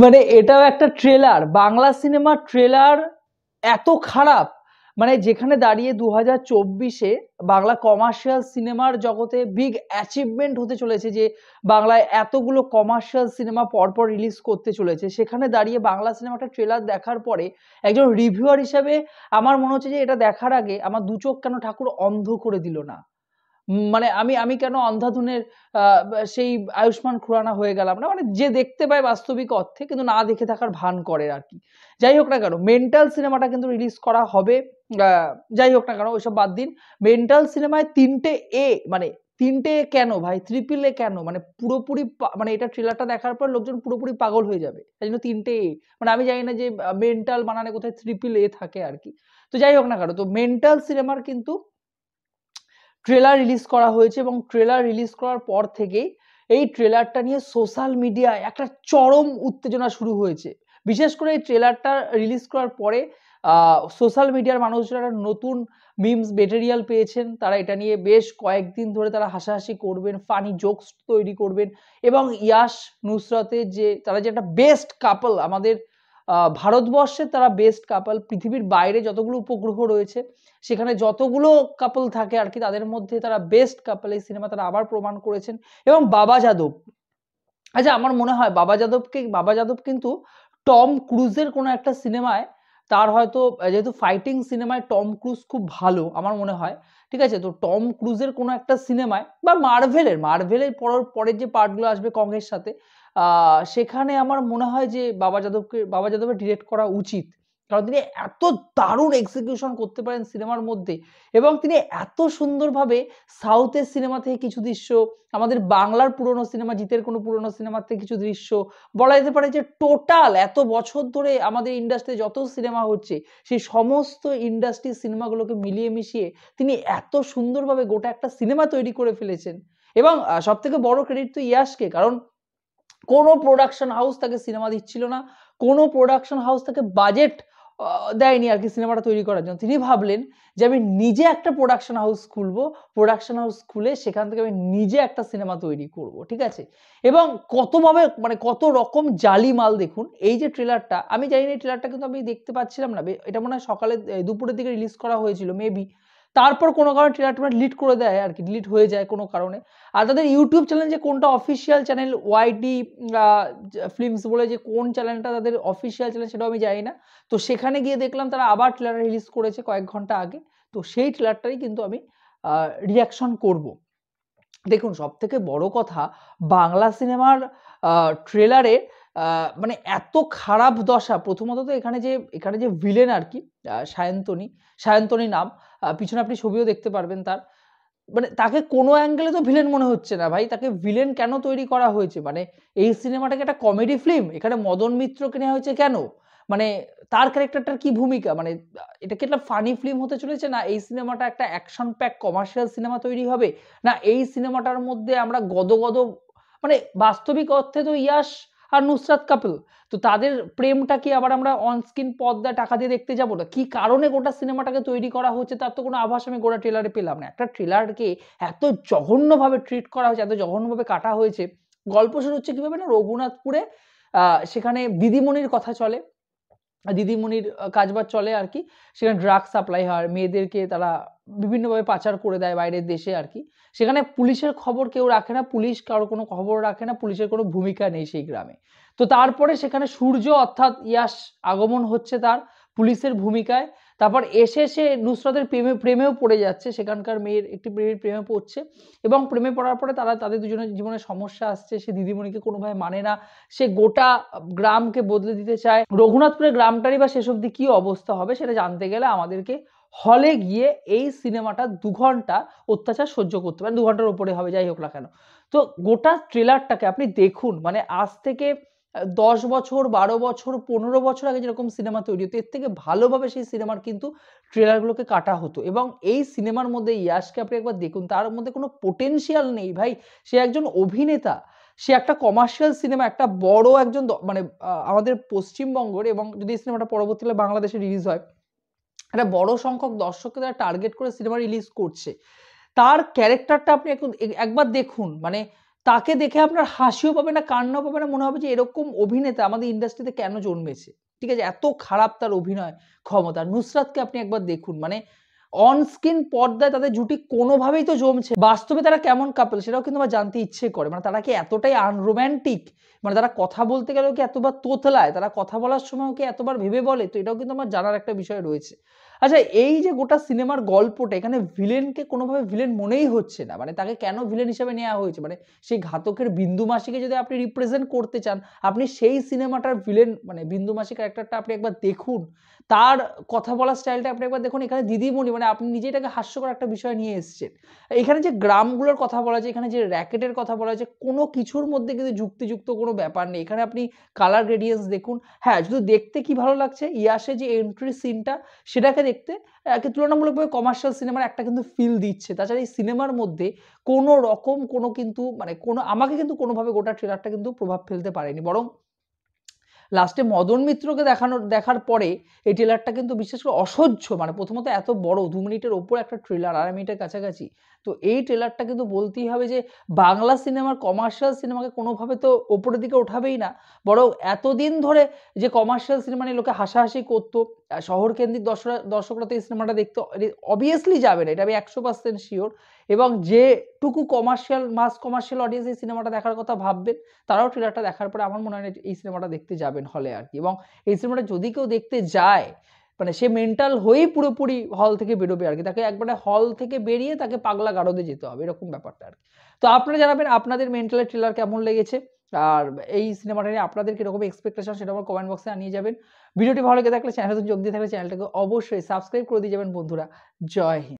মানে এটাও একটা ট্রেলার, বাংলা সিনেমার ট্রেলার এত খারাপ, মানে যেখানে দাঁড়িয়ে 2024-এ বাংলা কমার্শিয়াল সিনেমার জগতে বিগ অ্যাচিভমেন্ট হতে চলেছে, যে বাংলায় এতগুলো কমার্শিয়াল সিনেমা পরপর রিলিজ করতে চলেছে, সেখানে দাঁড়িয়ে বাংলা সিনেমাটা ট্রেলার দেখার পরে একজন রিভিউয়ার হিসেবে আমার মনে হচ্ছে যে এটা দেখার আগে আমার দু চোখ কেন ঠাকুর অন্ধ করে দিল না। মানে আমি আমি কেন অন্ধাধুনের সেই আয়ুষ্মান খুরানা হয়ে গেলাম না, মানে যে দেখতে পায় বাস্তবিক অর্থে কিন্তু না দেখে থাকার ভান করে আর কি। যাই হোক না কেন, মেন্টাল সিনেমাটা কিন্তু রিলিজ করা হবে। যাই হোক না কেন ওইসব বাদ দিন। মেন্টাল সিনেমায় 3টে এ, মানে 3টে কেন ভাই, ট্রিপল এ কেন, মানে পুরোপুরি মানে এটা ট্রেলারটা দেখার পর লোকজন পুরোপুরি পাগল হয়ে যাবে, তাই জন্য 3টে এ। মানে আমি জানি না যে মেন্টাল বানানে কোথায় ট্রিপল এ থাকে আর কি। তো যাই হোক না কেন, তো মেন্টাল সিনেমার কিন্তু ট্রেলার রিলিজ করা হয়েছে, এবং ট্রেলার রিলিজ করার পর থেকেই এই ট্রেলারটা নিয়ে সোশ্যাল মিডিয়ায় একটা চরম উত্তেজনা শুরু হয়েছে। বিশেষ করে এই ট্রেলারটা রিলিজ করার পরে সোশ্যাল মিডিয়ার মানুষরা নতুন মিমস মেটেরিয়াল পেয়েছেন, তারা এটা নিয়ে বেশ কয়েকদিন ধরে তারা হাসাহাসি করবেন, ফানি জোকস তৈরি করবেন, এবং ইয়াশ নুসরাতের যে তারা যে একটা বেস্ট কাপল, আমাদের ভারতবর্ষের তারা বেস্ট কাপল, পৃথিবীর বাইরে যতগুলো উপগ্রহ রয়েছে সেখানে যতগুলো কাপল থাকে আর কি, তাদের মধ্যে তারা বেস্ট কাপল, এই সিনেমা তারা আবার প্রমাণ করেছেন। এবং বাবা যাদব, আচ্ছা আমার মনে হয় বাবা যাদব কিন্তু টম ক্রুজের কোনো একটা সিনেমায়, তার হয়তো যেহেতু ফাইটিং সিনেমায় টম ক্রুজ খুব ভালো আমার মনে হয়, ঠিক আছে, তো টম ক্রুজের কোনো একটা সিনেমায় বা মার্ভেলের পরের যে পার্টগুলো আসবে কংয়ের সাথে, সেখানে আমার মনে হয় যে বাবা যাদবের ডিরেক্ট করা উচিত, কারণ তিনি এত দারুণ এক্সিকিউশন করতে পারেন সিনেমার মধ্যে, এবং তিনি এত সুন্দরভাবে সাউথের সিনেমা থেকে কিছু দৃশ্য, আমাদের বাংলার পুরনো সিনেমা, জিতের কোনো পুরনো সিনেমার থেকে কিছু দৃশ্য, বলা যেতে পারে যে টোটাল এত বছর ধরে আমাদের ইন্ডাস্ট্রি যত সিনেমা হচ্ছে সেই সমস্ত ইন্ডাস্ট্রির সিনেমাগুলোকে মিলিয়ে মিশিয়ে তিনি এত সুন্দরভাবে গোটা একটা সিনেমা তৈরি করে ফেলেছেন। এবং সব থেকে বড় ক্রেডিট তো ইয়াশকে, কারণ কোনো প্রোডাকশন হাউস তাকে সিনেমা দিচ্ছিল না, কোনো প্রোডাকশন হাউস তাকে বাজেট দেয়নি আর কি সিনেমাটা তৈরি করার জন্য। তিনি ভাবলেন যে আমি নিজে একটা প্রোডাকশন হাউস খুলবো, প্রোডাকশন হাউস খুলে সেখান থেকে আমি নিজে একটা সিনেমা তৈরি করব, ঠিক আছে। এবং কতভাবে, মানে কত রকম জালি মাল দেখুন। এই যে ট্রেলারটা, আমি জানি না এই ট্রেলারটা কিন্তু আমি দেখতে পাচ্ছিলাম না, এটা মনে হয় সকালে দুপুরের দিকে রিলিজ করা হয়েছিল মেবি, তারপর কোনো কারণে ট্রেলারটা ডিলিট করে দেয় আর কি, ডিলিট হয়ে যায় কোনো কারণে। আর তাদের ইউটিউব চ্যানেল যে কোনটা অফিসিয়াল চ্যানেল, ওয়াইডি ফিল্মস বলে যে কোন চ্যানেলটা তাদের অফিসিয়াল চ্যানেল সেটাও আমি জানি না। তো সেখানে গিয়ে দেখলাম তারা আবার ট্রেলার রিলিজ করেছে কয়েক ঘন্টা আগে, তো সেই ট্রেলারটাই কিন্তু আমি রিয়াকশন করব। দেখুন সব থেকে বড় কথা, বাংলা সিনেমার ট্রেলারে মানে এত খারাপ দশা, প্রথমত তো এখানে যে ভিলেন আর কি, সায়ন্তনী নাম, পিছনে আপনি ছবিও দেখতে পারবেন তার, মানে তাকে কোনো অ্যাঙ্গেলে তো ভিলেন মনে হচ্ছে না ভাই, তাকে ভিলেন কেন তৈরি করা হয়েছে, মানে এই সিনেমাটাকে একটা কমেডি ফিল্ম, এখানে মদন মিত্রকে নেওয়া হয়েছে কেন, মানে তার ক্যারেক্টারটার কি ভূমিকা, মানে এটা কি একটা ফানি ফিল্ম হতে চলেছে, না এই সিনেমাটা একটা অ্যাকশন প্যাক কমার্শিয়াল সিনেমা তৈরি হবে, না এই সিনেমাটার মধ্যে আমরা গদ মানে বাস্তবিক অর্থে তো ইয়াশ আর নুসরাত কাপল, তো তাদের প্রেমটা কি আবার আমরা অন স্ক্রিন পর্দায় টাকা দিয়ে দেখতে যাবো না, কি কারণে গোটা সিনেমাটাকে তৈরি করা হচ্ছে তার তো কোনো আভাস আমি গোটা ট্রেলারে পেলাম না। একটা ট্রেলারকে এত জঘন্যভাবে ট্রিট করা হয়েছে, এত জঘন্যভাবে কাটা হয়েছে। গল্প শুরু হচ্ছে কিভাবে না, রঘুনাথপুরে সেখানে দিদিমণির কথা চলে, দিদিমণির কাজবাজ চলে আর কি, সেখানে ড্রাগ সাপ্লাই হয়, মেয়েদেরকে তারা বিভিন্নভাবে পাচার করে দেয় বাইরের দেশে আর কি। সেখানে পুলিশের খবর কেউ রাখে না, পুলিশ কারোর কোনো খবর রাখে না, পুলিশের কোনো ভূমিকা নেই সেই গ্রামে। তো তারপরে সেখানে সূর্য অর্থাৎ ইয়াশ আগমন হচ্ছে তার পুলিশের ভূমিকায়, তারপর এসে সে নুসরাতের প্রেমেও পড়ে যাচ্ছে, সেখানকার মেয়ের একটি মেয়ের প্রেমে পড়ছে, এবং প্রেমে পড়ার পরে তাদের দুজনের জীবনে সমস্যা আসছে, সে দিদিমণিকে কোনোভাবে মানে না, সে গোটা গ্রামকে বদলে দিতে চায়। রঘুনাথপুরের গ্রামটারই বা শেষ অবধি কি অবস্থা হবে সেটা জানতে গেলে আমাদেরকে হলে গিয়ে এই সিনেমাটা 2 ঘন্টা অত্যাচার সহ্য করতে পারেন, 2 ঘন্টার উপরে হবে যাই হোক না কেন। তো গোটা ট্রেলারটাকে আপনি দেখুন, মানে আজ থেকে 10 বছর, 12 বছর, 15 বছর আগে যেরকম সিনেমা তৈরি হতো এর থেকে ভালোভাবে সেই সিনেমার কিন্তু ট্রেলারগুলোকে কাটা হতো, এবং এই সিনেমার মধ্যে ইয়াশকে আপনি একবার দেখুন, তার মধ্যে কোনো পোটেনশিয়াল নেই ভাই, সে একজন অভিনেতা, সে একটা কমার্শিয়াল সিনেমা, একটা বড় একজন মানে আমাদের পশ্চিমবঙ্গের, এবং যদি এই সিনেমাটা পরবর্তীকালে বাংলাদেশে রিলিজ হয়, একটা বড় সংখ্যক দর্শককে তারা টার্গেট করে সিনেমা রিলিজ করছে, তার ক্যারেক্টারটা আপনি একবার দেখুন, মানে তাকে দেখে আপনার হাসিও পাবে না, কান্নাও পাবে না, মনে হবে যে এরকম অভিনেতা আমাদের ইন্ডাস্ট্রিতে কেন জন্মেছে? ঠিক আছে? এত খারাপ তার অভিনয় ক্ষমতা। নুসরাতকে আপনি একবার দেখুন, মানে অন স্ক্রিন পর্দায় তাদের জুটি কোনোভাবেই তো জমছে। বাস্তবে তারা কেমন কাপল সেটাও কিন্তু আমার জানতে ইচ্ছে করে। মানে তারা কি এতটাই আনরোমান্টিক? মানে তারা কথা বলতে গেলেও কি এতবার তোতলায়? তারা কথা বলার সময়ও কি এতবার ভেবে বলে? তো এটাও কিন্তু আমার জানার একটা বিষয় রয়েছে। আচ্ছা, এই যে গোটা সিনেমার গল্পটা, এখানে ভিলেনকে কোনোভাবে ভিলেন মনেই হচ্ছে না। মানে তাকে কেন ভিলেন হিসেবে নেয়া হয়েছে? মানে সেই ঘাতকের বিন্দু মাসিকে যদি আপনি রিপ্রেজেন্ট করতে চান, আপনি সেই সিনেমাটার ভিলেন মানে বিন্দু মাসি ক্যারেক্টারটা আপনি একবার দেখুন। তার কথা বলার স্টাইলটা আপনি একবার দেখুন। এখানে দিদিমণি মানে আপনি নিজেই এটাকে হাস্যকর একটা বিষয় নিয়ে এসেছেন। এখানে যে গ্রামগুলোর কথা বলা হয়েছে, এখানে যে র‍্যাকেটের কথা বলা হয়েছে, কোনো কিছুর মধ্যে কিন্তু যুক্তিযুক্ত কোনো ব্যাপার নেই। এখানে আপনি কালার গ্রেডিয়েন্টস দেখুন। হ্যাঁ, শুধু দেখতে কি ভালো লাগছে, ইয়াসের যে এন্ট্রি সিনটা সেটাকে দেখতে তুলনামূলকভাবে কমার্শিয়াল সিনেমার একটা কিন্তু ফিল দিচ্ছে। তাছাড়া এই সিনেমার মধ্যে কোনো রকম কোনো কিন্তু মানে কোনো আমাকে কিন্তু কোনোভাবে গোটা ট্রেলারটা কিন্তু প্রভাব ফেলতে পারেনি। বরং লাস্টে মদন মিত্রকে দেখার পরে এই ট্রেলারটা কিন্তু বিশেষ করে অসহ্য, মানে প্রথমত এত বড় ২ মিনিটের ওপর একটা ট্রেলার, ২.৫ মিনিটের কাছাকাছি। তো এই ট্রেলারটা কিন্তু বলতেই হবে যে বাংলা সিনেমার কমার্শিয়াল সিনেমাকে কোনোভাবে তো ওপরের দিকে ওঠাবেই না। বরং এতদিন ধরে যে কমার্শিয়াল সিনেমা নিয়ে লোকে হাসাহাসি করত, শহরকেন্দ্রিক দর্শকরা তো এই সিনেমাটা দেখতে অবভিয়াসলি যাবে না। এটা আমি ১০০% সিওর। এবং যেটুকু মাস কমার্শিয়াল অডিয়েন্স এই সিনেমাটা দেখার কথা ভাববেন, তারাও ট্রেলারটা দেখার পরে আমার মনে হয় না এই সিনেমাটা দেখতে যাবেন হলে আরকি। এবং এই সিনেমাটা যদি কেউ দেখতে যায়, মানে সে মেন্টাল হয়েই পুরোপুরি হল থেকে বেরোবে আরকি। তাকে একবারে হল থেকে বেরিয়ে তাকে পাগলা গারদে যেতে হবে, এরকম ব্যাপারটা আরকি। তো আপনারা জানাবেন আপনাদের মেন্টালের ট্রেলার কেমন লেগেছে? আর এই সিনেমাটা নিয়ে আপনাদের কিরকম এক্সপেকটেশন সেটা আমার কমেন্ট বক্সে জানিয়ে যাবেন। ভিডিওটি ভালো লেগে থাকলে চ্যানেলে যোগ দিয়ে থাকলে চ্যানেলটাকে অবশ্যই সাবস্ক্রাইব করে দিয়ে যাবেন বন্ধুরা। জয় হিন্দ।